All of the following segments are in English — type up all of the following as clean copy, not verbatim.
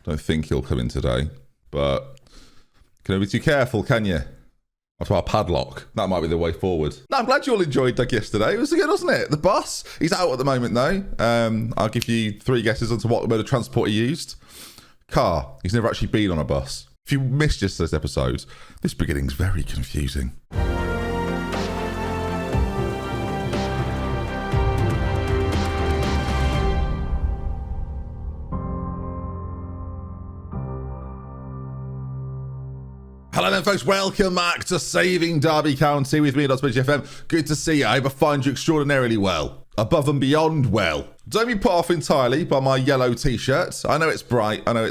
Don't think he'll come in today, but can you be too careful, can you? That's why a padlock. That might be the way forward. No, I'm glad you all enjoyed Doug yesterday. It was good, wasn't it? The bus. He's out at the moment, though. I'll give you 3 guesses onto what mode of transport he used. Car. He's never actually been on a bus. If you missed yesterday's episode, this beginning's very confusing. Hello then, folks. Welcome back to Saving Derby County with me, DoctorBenjy FM. Good to see you. I hope I find you extraordinarily well. Above and beyond well. Don't be put off entirely by my yellow t-shirt. I know it's bright. I know.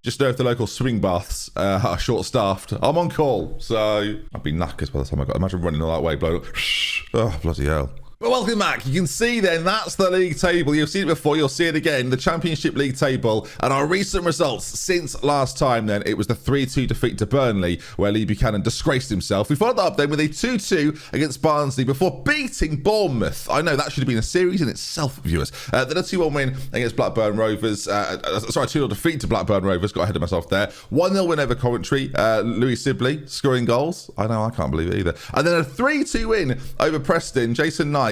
Just know if the local swimming baths are short-staffed, I'm on call. So I'd be knackered by the time I got. Imagine running all that way, blow. Oh, bloody hell. Well, welcome back. You can see then, that's the league table. You've seen it before, you'll see it again. The Championship League table and our recent results since last time then. It was the 3-2 defeat to Burnley, where Lee Buchanan disgraced himself. We followed that up then with a 2-2 against Barnsley before beating Bournemouth. I know, that should have been a series in itself, viewers. Then a 2-1 win against Blackburn Rovers. 2-0 defeat to Blackburn Rovers. Got ahead of myself there. 1-0 win over Coventry. Louis Sibley scoring goals. I know, I can't believe it either. And then a 3-2 win over Preston. Jason Knight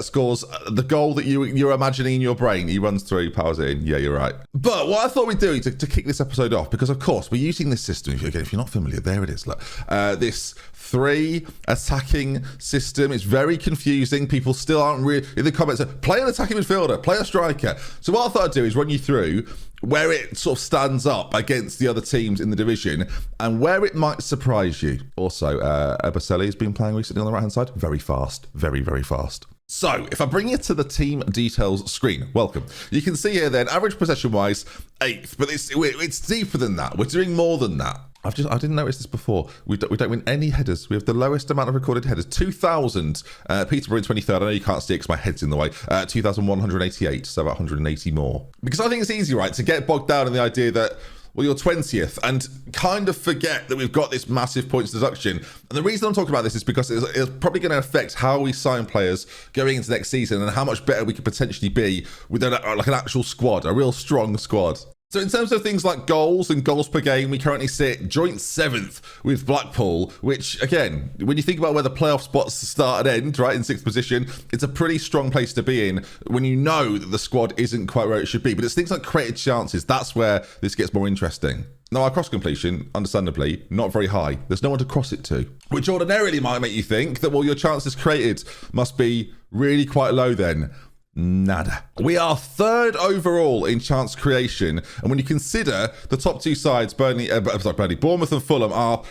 scores the goal that you're imagining in your brain. He runs through, powers it in. Yeah, you're right. But what I thought we'd do to kick this episode off, because of course we're using this system. If you're not familiar, there it is. Look, this 3 attacking system. It's very confusing. People still aren't really in the comments. Play an attacking midfielder, play a striker. So what I thought I'd do is run you through where it sort of stands up against the other teams in the division and where it might surprise you. Also, Eberselli has been playing recently on the right-hand side. Very fast. Very, very fast. So, if I bring you to the team details screen, welcome. You can see here then, average possession-wise, 8th, but it's deeper than that. We're doing more than that. I didn't notice this before. We don't win any headers. We have the lowest amount of recorded headers. 2,000. Peterborough in 23rd. I know you can't see it because my head's in the way. 2,188, so about 180 more. Because I think it's easy, right, to get bogged down in the idea that, well, you're 20th and kind of forget that we've got this massive points deduction. And the reason I'm talking about this is because it's probably going to affect how we sign players going into next season and how much better we could potentially be with an actual squad, a real strong squad. So in terms of things like goals and goals per game, we currently sit joint 7th with Blackpool, which, again, when you think about where the playoff spots start and end, right, in 6th position, it's a pretty strong place to be in when you know that the squad isn't quite where it should be. But it's things like created chances. That's where this gets more interesting. Now, our cross completion, understandably, not very high. There's no one to cross it to, which ordinarily might make you think that, well, your chances created must be really quite low then. Nada. We are 3rd overall in chance creation, and when you consider the top 2 sides, Bournemouth and Fulham, are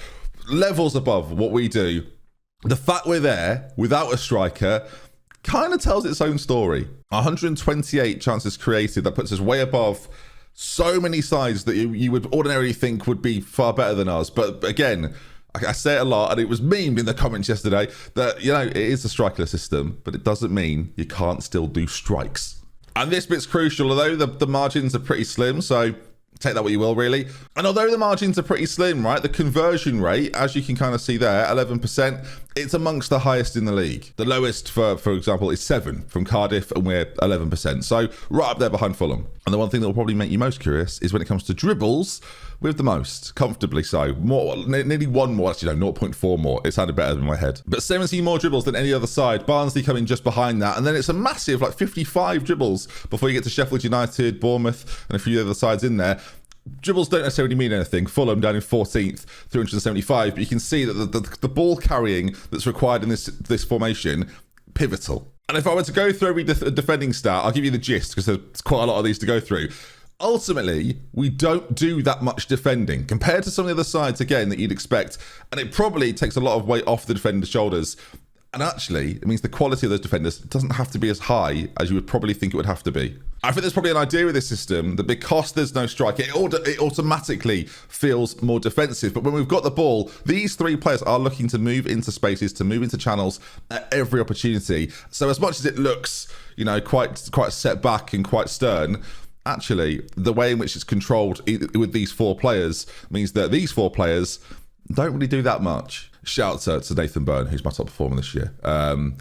levels above what we do, the fact we're there without a striker kind of tells its own story. 128 chances created, that puts us way above so many sides that you would ordinarily think would be far better than us. But again, I say it a lot, and it was memed in the comments yesterday that, you know, it is a strikerless system, but it doesn't mean you can't still do strikes. And this bit's crucial, although the margins are pretty slim, so take that what you will, really. And although the margins are pretty slim, right, the conversion rate, as you can kind of see there, 11%, it's amongst the highest in the league. The lowest, for example, is 7 from Cardiff, and we're 11%. So right up there behind Fulham. And the one thing that will probably make you most curious is when it comes to dribbles, with the most, comfortably so. Nearly 1 more, actually no, 0.4 more. It sounded better in my head. But 17 more dribbles than any other side. Barnsley coming just behind that. And then it's a massive, 55 dribbles before you get to Sheffield United, Bournemouth, and a few other sides in there. Dribbles don't necessarily mean anything. Fulham down in 14th, 375. But you can see that the ball carrying that's required in this formation, pivotal. And if I were to go through every defending stat, I'll give you the gist, because there's quite a lot of these to go through. Ultimately, we don't do that much defending compared to some of the other sides, again, that you'd expect. And it probably takes a lot of weight off the defender's shoulders. And actually, it means the quality of those defenders doesn't have to be as high as you would probably think it would have to be. I think there's probably an idea with this system that because there's no striker, it automatically feels more defensive. But when we've got the ball, these 3 players are looking to move into spaces, to move into channels at every opportunity. So as much as it looks, quite set back and quite stern, actually, the way in which it's controlled with these 4 players means that these 4 players don't really do that much. Shout out to Nathan Byrne, who's my top performer this year.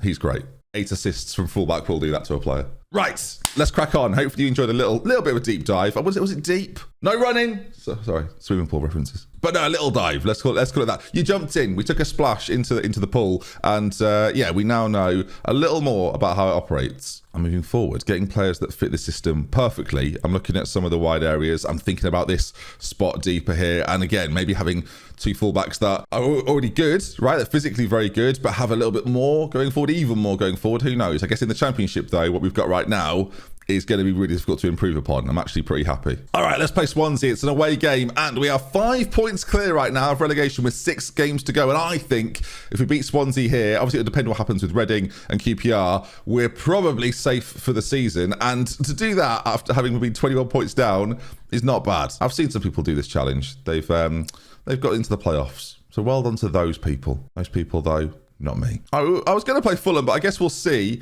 He's great. 8 assists from fullback will do that to a player. Right, let's crack on. Hopefully you enjoyed a little bit of a deep dive. Was it deep? No running. Sorry, swimming pool references. But no, a little dive. Let's call it that. You jumped in. We took a splash into the pool, and yeah, we now know a little more about how it operates. I'm moving forward, getting players that fit the system perfectly. I'm looking at some of the wide areas. I'm thinking about this spot deeper here, and again, maybe having two fullbacks that are already good, right? They're physically very good, but have a little bit more going forward, even more going forward. Who knows? I guess in the Championship, though, what we've got right now is going to be really difficult to improve upon. I'm actually pretty happy. All right, let's play Swansea. It's an away game, and we are 5 points clear right now of relegation with 6 games to go. And I think if we beat Swansea here, obviously it'll depend what happens with Reading and QPR, we're probably safe for the season. And to do that after having been 21 points down is not bad. I've seen some people do this challenge. They've got into the playoffs. So well done to those people. Those people, though, not me. I was going to play Fulham, but I guess we'll see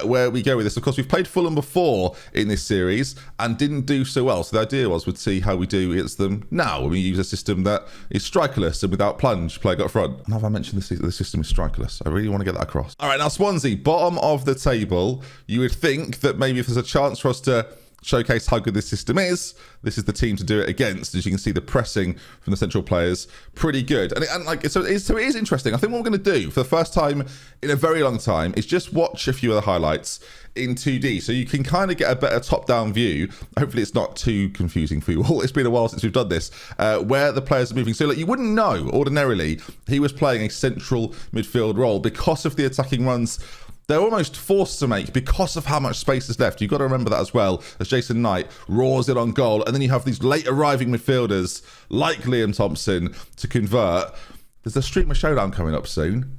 where we go with this. Of course, we've played Fulham before in this series and didn't do so well. So the idea was we'd see how we do against them now when we use a system that is strikerless and without plunge playing up front. Now have I mentioned the system is strikerless? I really want to get that across. All right, now Swansea, bottom of the table. You would think that maybe if there's a chance for us to showcase how good this system is, this is the team to do it against. As you can see, the pressing from the central players pretty good, and it is interesting. I think what we're going to do for the first time in a very long time is just watch a few of the highlights in 2D, so you can kind of get a better top-down view. Hopefully it's not too confusing for you all. It's been a while since we've done this, where the players are moving. So like, you wouldn't know ordinarily he was playing a central midfield role because of the attacking runs they're almost forced to make because of how much space is left. You've got to remember that as well, as Jason Knight roars it on goal. And then you have these late arriving midfielders like Liam Thompson to convert. There's a Streamer Showdown coming up soon.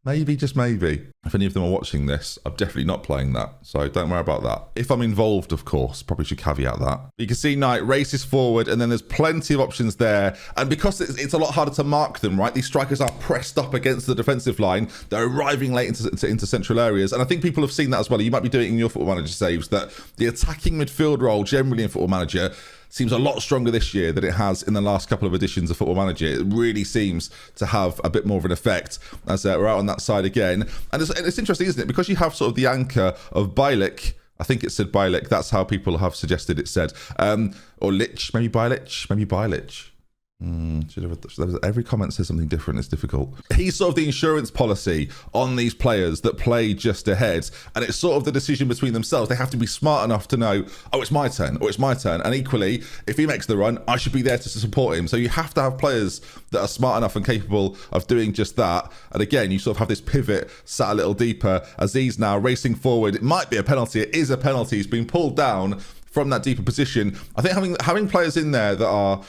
Maybe, just maybe. If any of them are watching this, I'm definitely not playing that. So don't worry about that. If I'm involved, of course, probably should caveat that. You can see Knight races forward and then there's plenty of options there. And because it's a lot harder to mark them, right? These strikers are pressed up against the defensive line. They're arriving late into central areas. And I think people have seen that as well. You might be doing it in your Football Manager saves, that the attacking midfield role generally in Football Manager seems a lot stronger this year than it has in the last couple of editions of Football Manager. It really seems to have a bit more of an effect as we're out on that side again. And it's interesting, isn't it? Because you have sort of the anchor of Bielik. I think it said Bielik. That's how people have suggested it said. Or Lich, maybe Bielich. Every comment says something different. It's difficult. He's sort of the insurance policy on these players that play just ahead, and it's sort of the decision between themselves. They have to be smart enough to know, oh, it's my turn, or it's my turn. And equally, if he makes the run, I should be there to support him. So you have to have players that are smart enough and capable of doing just that. And again, you sort of have this pivot sat a little deeper. Aziz now racing forward. It might be a penalty. It is a penalty. He's been pulled down from that deeper position. I think having players in there that are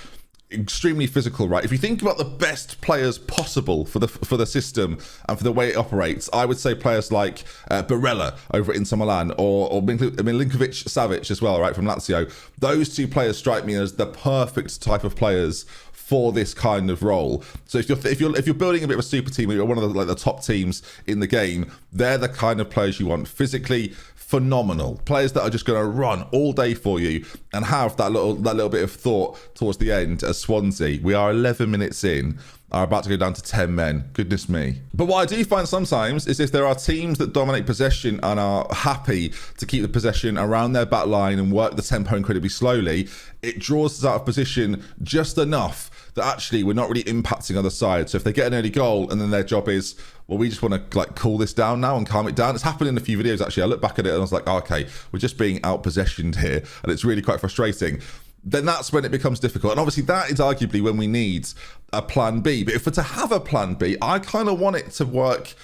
extremely physical, right? If you think about the best players possible for the system and for the way it operates, I would say players like Barella over at Inter Milan or Milinkovic-Savic as well, right, from Lazio. Those two players strike me as the perfect type of players for this kind of role. So if you're building a bit of a super team, or you're one of the top teams in the game, they're the kind of players you want. Physically phenomenal players that are just going to run all day for you and have that little bit of thought towards the end. As Swansea, we are 11 minutes in, are about to go down to 10 men. Goodness me. But what I do find sometimes is if there are teams that dominate possession and are happy to keep the possession around their back line and work the tempo incredibly slowly, it draws us out of position just enough that actually we're not really impacting other sides. So if they get an early goal and then their job is, well, we just want to like cool this down now and calm it down. It's happened in a few videos actually. I look back at it and I was like, oh, okay, we're just being out-possessioned here, and it's really quite frustrating. Then that's when it becomes difficult. And obviously that is arguably when we need a plan B. But if we're to have a plan B, I kind of want it to work.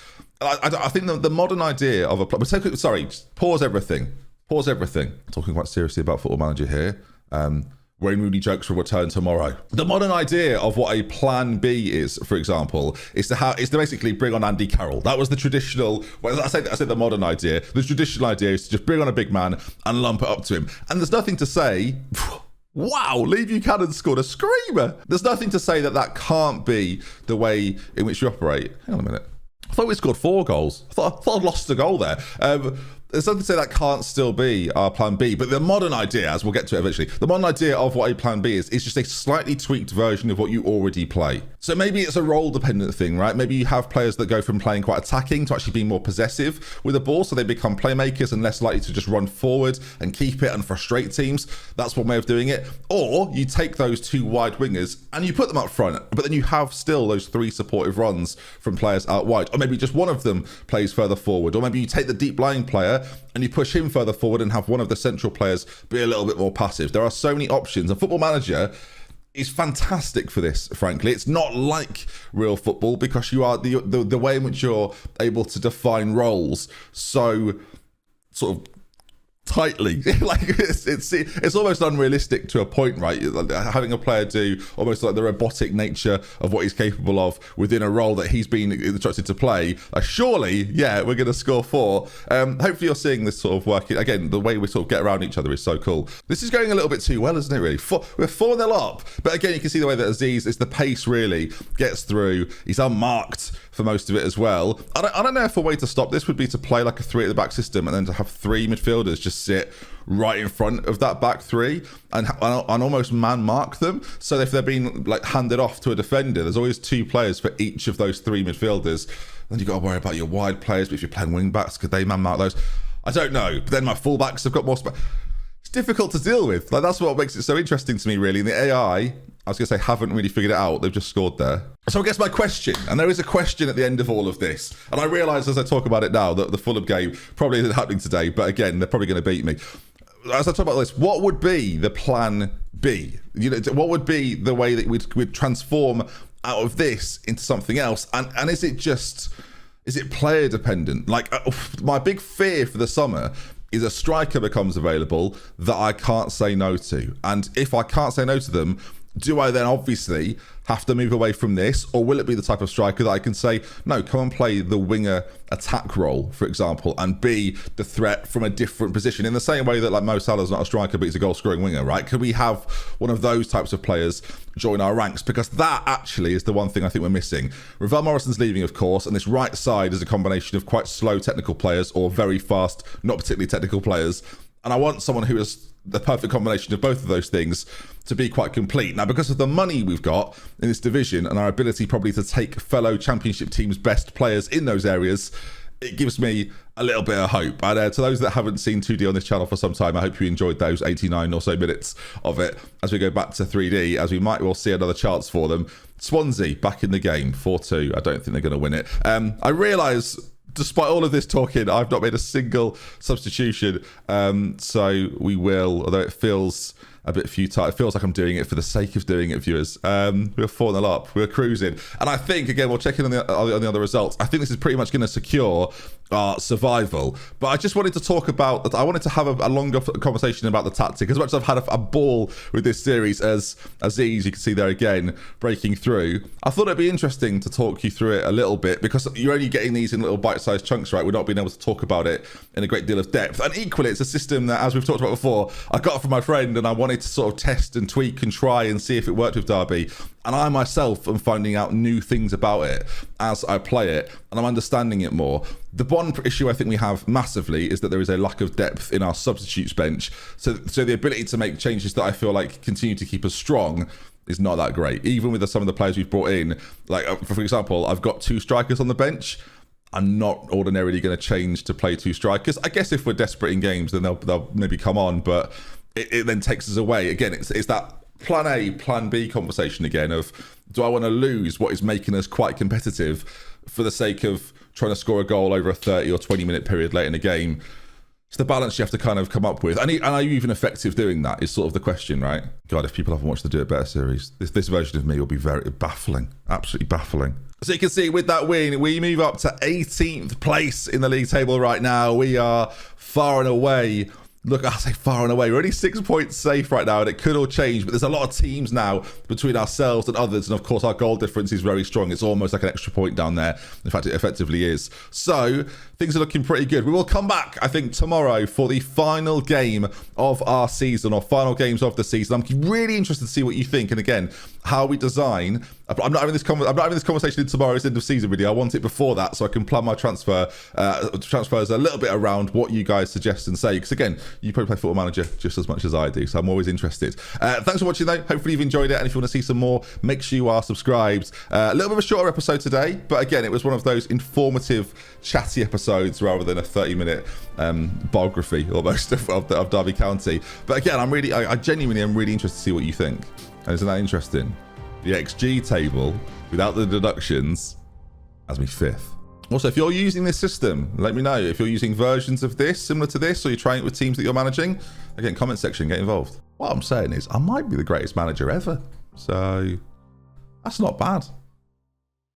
I think the modern idea of a plan... Sorry, pause everything. I'm talking quite seriously about Football Manager here. Wayne Rooney jokes will return tomorrow. The modern idea of what a plan B is, for example, is to basically bring on Andy Carroll. That was the traditional. Well, I say the modern idea. The traditional idea is to just bring on a big man and lump it up to him. And there's nothing to say. Wow, Lee Buchanan scored a screamer. There's nothing to say that can't be the way in which you operate. Hang on a minute. I thought we scored 4 goals. I thought I'd lost a goal there. there's something to say that can't still be our plan B, but the modern idea, as we'll get to it eventually, the modern idea of what a plan B is just a slightly tweaked version of what you already play. So maybe it's a role dependent thing, right? Maybe you have players that go from playing quite attacking to actually being more possessive with the ball, so they become playmakers and less likely to just run forward and keep it and frustrate teams. That's one way of doing it. Or you take those two wide wingers and you put them up front, but then you have still those three supportive runs from players out wide. Or maybe just one of them plays further forward. Or maybe you take the deep lying player and you push him further forward and have one of the central players be a little bit more passive. There are so many options. And Football Manager is fantastic for this, frankly. It's not like real football because you are the way in which you're able to define roles so sort of tightly. Like it's almost unrealistic to a point, right? Having a player do almost like the robotic nature of what he's capable of within a role that he's been instructed to play. Surely, yeah, we're going to score 4. Hopefully you're seeing this sort of working. Again, the way we sort of get around each other is so cool. This is going a little bit too well, isn't it, really? We're 4-0 up. But again, you can see the way that Aziz, it's the pace really gets through. He's unmarked for most of it as well. I don't know if a way to stop this would be to play like a 3 at the back system and then to have 3 midfielders just sit right in front of that back 3 and almost man mark them. So if they're being like handed off to a defender, there's always 2 players for each of those 3 midfielders. Then you've got to worry about your wide players, but if you're playing wing backs, could they man mark those? I don't know. But then my fullbacks have got more space. It's difficult to deal with. Like that's what makes it so interesting to me, really. And the AI, I was going to say, haven't really figured it out. They've just scored there. So I guess my question, and there is a question at the end of all of this, and I realise as I talk about it now that the Fulham game probably isn't happening today, but again, they're probably going to beat me. As I talk about this, what would be the plan B? You know, what would be the way that we'd transform out of this into something else? And is it player dependent? Like my big fear for the summer is a striker becomes available that I can't say no to. And if I can't say no to them, do I then obviously have to move away from this? Or will it be the type of striker that I can say, no, come and play the winger attack role, for example, and be the threat from a different position? In the same way that like Mo Salah's not a striker, but he's a goal-scoring winger, right? Could we have one of those types of players join our ranks? Because that actually is the one thing I think we're missing. Ravel Morrison's leaving, of course, and this right side is a combination of quite slow technical players or very fast, not particularly technical players. And I want someone who is the perfect combination of both of those things to be quite complete. Now, because of the money we've got in this division and our ability probably to take fellow championship teams' best players in those areas, it gives me a little bit of hope. And to those that haven't seen 2D on this channel for some time, I hope you enjoyed those 89 or so minutes of it as we go back to 3D, as we might well see another chance for them. Swansea back in the game, 4-2. I don't think they're going to win it. I realise, despite all of this talking, I've not made a single substitution. So we will, although it feels a bit futile. It feels like I'm doing it for the sake of doing it, viewers. We're 4-0 up. We're cruising. And I think, again, we'll check in on the other results. I think this is pretty much going to secure our survival. But I just wanted to talk about, I wanted to have a longer conversation about the tactic. As much as I've had a ball with this series as Aziz, you can see there again, breaking through, I thought it'd be interesting to talk you through it a little bit, because you're only getting these in little bite-sized chunks, right? We're not being able to talk about it in a great deal of depth. And equally, it's a system that, as we've talked about before, I got from my friend, and I wanted to sort of test and tweak and try and see if it worked with Derby. And I myself am finding out new things about it as I play it, and I'm understanding it more. The one issue I think we have massively is that there is a lack of depth in our substitutes bench. So the ability to make changes that I feel like continue to keep us strong is not that great. Even with some of the players we've brought in, like for example, I've got 2 strikers on the bench. I'm not ordinarily going to change to play 2 strikers. I guess if we're desperate in games, then they'll maybe come on, but it then takes us away. Again, it's that plan A, plan B conversation again of, do I want to lose what is making us quite competitive for the sake of trying to score a goal over a 30 or 20 minute period late in a game? It's the balance you have to kind of come up with. And are you even effective doing that is sort of the question, right? God, if people haven't watched the Do It Better series, this version of me will be very baffling, absolutely baffling. So you can see with that win, we move up to 18th place in the league table right now. We are far and away Look, I say far and away. We're only 6 points safe right now, and it could all change. But there's a lot of teams now between ourselves and others. And of course, our goal difference is very strong. It's almost like an extra point down there. In fact, it effectively is. So things are looking pretty good. We will come back, I think, tomorrow for the final game of our season, or final games of the season. I'm really interested to see what you think. And again, how we design. I'm not having this conversation in tomorrow's end of season video. I want it before that, so I can plan my transfers a little bit around what you guys suggest and say. Because again, you probably play Football Manager just as much as I do, so I'm always interested. Thanks for watching though. Hopefully you've enjoyed it, and if you want to see some more, make sure you are subscribed. A little bit of a shorter episode today, but again, it was one of those informative, chatty episodes rather than a 30-minute biography almost of Derby County. But again, I genuinely am really interested to see what you think. And isn't that interesting? The XG table, without the deductions, has me 5th. Also, if you're using this system, let me know. If you're using versions of this, similar to this, or you're trying it with teams that you're managing, again, comment section, get involved. What I'm saying is, I might be the greatest manager ever. So, that's not bad.